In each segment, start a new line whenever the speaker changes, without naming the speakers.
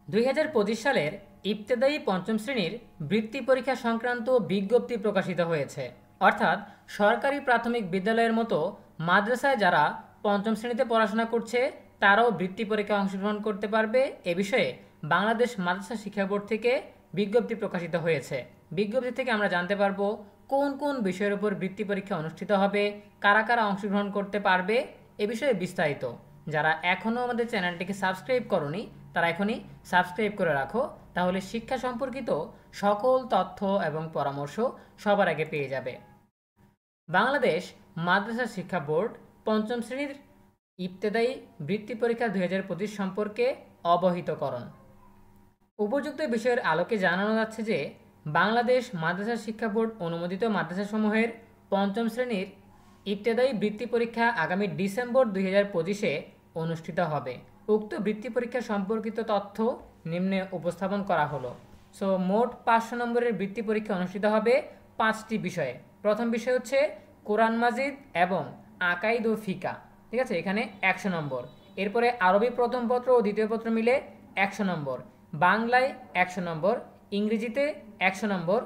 2025 সালের ইবতেদায়ী পঞ্চম শ্রেণীর বৃত্তি পরীক্ষা সংক্রান্ত বিজ্ঞপ্তি প্রকাশিত হয়েছে। অর্থাৎ সরকারি প্রাথমিক বিদ্যালয়ের মতো মাদ্রাসায় যারা পঞ্চম শ্রেণীতে পড়াশোনা করছে তারাও বৃত্তি পরীক্ষায় অংশগ্রহণ করতে পারবে এ বিষয়ে বাংলাদেশ মাদ্রাসা শিক্ষা বোর্ড থেকে বিজ্ঞপ্তি প্রকাশিত হয়েছে। বিজ্ঞপ্তি থেকে আমরা জানতে পারবো কোন কোন বিষয়ের উপর বৃত্তি পরীক্ষা অনুষ্ঠিত হবে, কারা কারা অংশগ্রহণ করতে পারবে এ বিষয়ে বিস্তারিত। যারা এখনও আমাদের চ্যানেলটিকে সাবস্ক্রাইব করনি তারা এখনই সাবস্ক্রাইব করে রাখো, তাহলে শিক্ষা সম্পর্কিত সকল তথ্য এবং পরামর্শ সবার আগে পেয়ে যাবে। বাংলাদেশ মাদ্রাসা শিক্ষা বোর্ড পঞ্চম শ্রেণীর ইবতেদায়ী বৃত্তি পরীক্ষা 2025 সম্পর্কে অবহিতকরণ। উপযুক্ত বিষয়ের আলোকে জানানো যাচ্ছে যে বাংলাদেশ মাদ্রাসা শিক্ষা বোর্ড অনুমোদিত মাদ্রাসাসমূহের পঞ্চম শ্রেণীর ইবতেদায়ী বৃত্তি পরীক্ষা আগামী ডিসেম্বর 2025-এ অনুষ্ঠিত হবে। উক্ত বৃত্তি পরীক্ষা সম্পর্কিত তথ্য নিম্নে উপস্থাপন করা হলো। মোট 500 নম্বরের বৃত্তি পরীক্ষা অনুষ্ঠিত হবে 5টি বিষয়ে। প্রথম বিষয় হচ্ছে কোরআন মাজিদ এবং আকাইদ ও ফিকা, ঠিক আছে, এখানে 100 নম্বর। এরপরে আরবি প্রথম পত্র ও দ্বিতীয় পত্র মিলে 100 নম্বর, বাংলায় 100 নম্বর, ইংরেজিতে 100 নম্বর,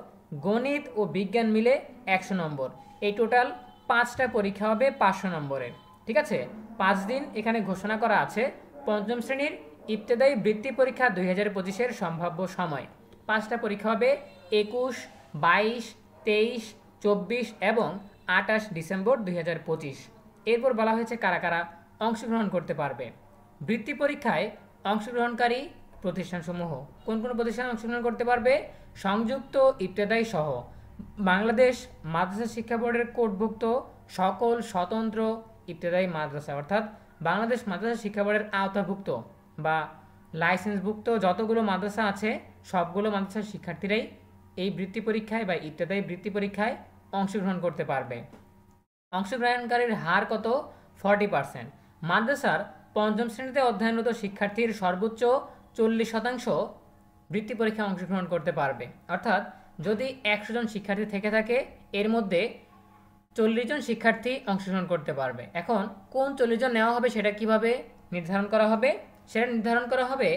গণিত ও বিজ্ঞান মিলে 100 নম্বর। এই টোটাল 5টা পরীক্ষা হবে 500 নম্বরের, ঠিক আছে। 5 দিন এখানে ঘোষণা করা আছে। পঞ্চম শ্রেণীর ইবতেদায়ী বৃত্তি পরীক্ষা 2025-এর সম্ভাব্য সময় 5টা পরীক্ষা হবে 21, 22, 23, 24 এবং 28 ডিসেম্বর 2025। এরপর বলা হয়েছে কারা কারা অংশগ্রহণ করতে পারবে। বৃত্তি পরীক্ষায় অংশগ্রহণকারী প্রতিষ্ঠানসমূহ কোন কোন প্রতিষ্ঠান অংশগ্রহণ করতে পারবে? সংযুক্ত ইবতেদায়ী সহ বাংলাদেশ মাদ্রাসা শিক্ষা বোর্ডের কোডভুক্ত সকল স্বতন্ত্র ইবতেদায়ী মাদ্রাসা, অর্থাৎ বাংলাদেশ মাদ্রাসা শিক্ষা বোর্ডের আওতাভুক্ত বা লাইসেন্সভুক্ত যতগুলো মাদ্রাসা আছে সবগুলো মাদ্রাসার শিক্ষার্থীরাই এই বৃত্তি পরীক্ষায় বা ইবতেদায়ী বৃত্তি পরীক্ষায় অংশগ্রহণ করতে পারবে। অংশগ্রহণকারীর হার কত? 40%। মাদ্রাসার পঞ্চম শ্রেণীতে অধ্যয়নরত শিক্ষার্থীর সর্বোচ্চ 40% বৃত্তি পরীক্ষায় অংশগ্রহণ করতে পারবে। অর্থাৎ যদি 100 জন শিক্ষার্থী থেকে থাকে এর মধ্যে 40 জন শিক্ষার্থী অংশগ্রহণ করতে পারবে। এখন কোন 40 জন নেওয়া হবে সেটা কিভাবে নির্ধারণ করা হবে? সেটা নির্ধারণ করা হবে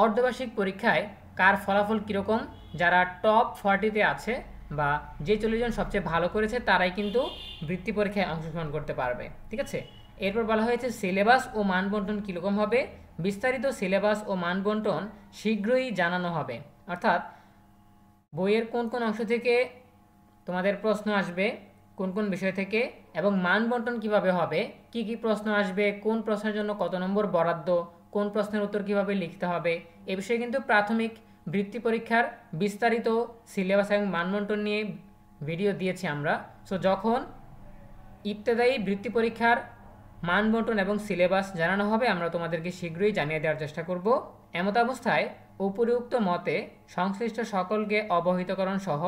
অর্ধবার্ষিক পরীক্ষায় কার ফলাফল কীরকম, যারা টপ 40-তে আছে বা যে 40 জন সবচেয়ে ভালো করেছে তারাই কিন্তু বৃত্তি পরীক্ষায় অংশগ্রহণ করতে পারবে, ঠিক আছে। এরপর বলা হয়েছে সিলেবাস ও মানবন্টন কীরকম হবে। বিস্তারিত সিলেবাস ও মানবন্টন শীঘ্রই জানানো হবে। অর্থাৎ বইয়ের কোন কোন অংশ থেকে তোমাদের প্রশ্ন আসবে, কোন কোন বিষয় থেকে, এবং মান বন্টন কীভাবে হবে, কি কি প্রশ্ন আসবে, কোন প্রশ্নের জন্য কত নম্বর বরাদ্দ, কোন প্রশ্নের উত্তর কিভাবে লিখতে হবে, এ বিষয়ে কিন্তু প্রাথমিক বৃত্তি পরীক্ষার বিস্তারিত সিলেবাস এবং মান বন্টন নিয়ে ভিডিও দিয়েছি আমরা। যখন ইবতেদায়ী বৃত্তি পরীক্ষার মান বন্টন এবং সিলেবাস জানানো হবে আমরা তোমাদেরকে শীঘ্রই জানিয়ে দেওয়ার চেষ্টা করব। এমত অবস্থায় উপরিউক্ত মতে সংশ্লিষ্ট সকলকে অবহিতকরণ সহ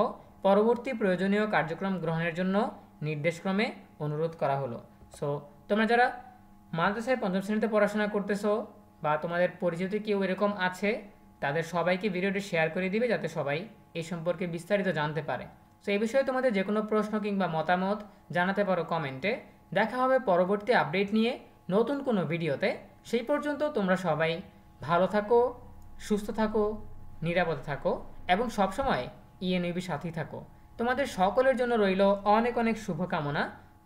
পরবর্তী প্রয়োজনীয় কার্যক্রম গ্রহণের জন্য নির্দেশক্রমে অনুরোধ করা হলো। তোমরা যারা মাদ্রাসায় পঞ্চম শ্রেণীতে পড়াশোনা করতেছো বা তোমাদের পরিচিত কেউ এরকম আছে তাদের সবাইকে ভিডিওটি শেয়ার করে দিবে যাতে সবাই এই সম্পর্কে বিস্তারিত জানতে পারে। এই বিষয়ে তোমাদের যে কোনো প্রশ্ন কিংবা মতামত জানাতে পারো কমেন্টে। দেখা হবে পরবর্তী আপডেট নিয়ে নতুন কোনো ভিডিওতে। সেই পর্যন্ত তোমরা সবাই ভালো থাকো, সুস্থ থাকো, নিরাপদে থাকো এবং সবসময় ইএনইবি সাথী থাকো। তোমাদের সকলের জন্য রইল অনেক অনেক শুভকামনা।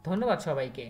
ধন্যবাদ সবাইকে।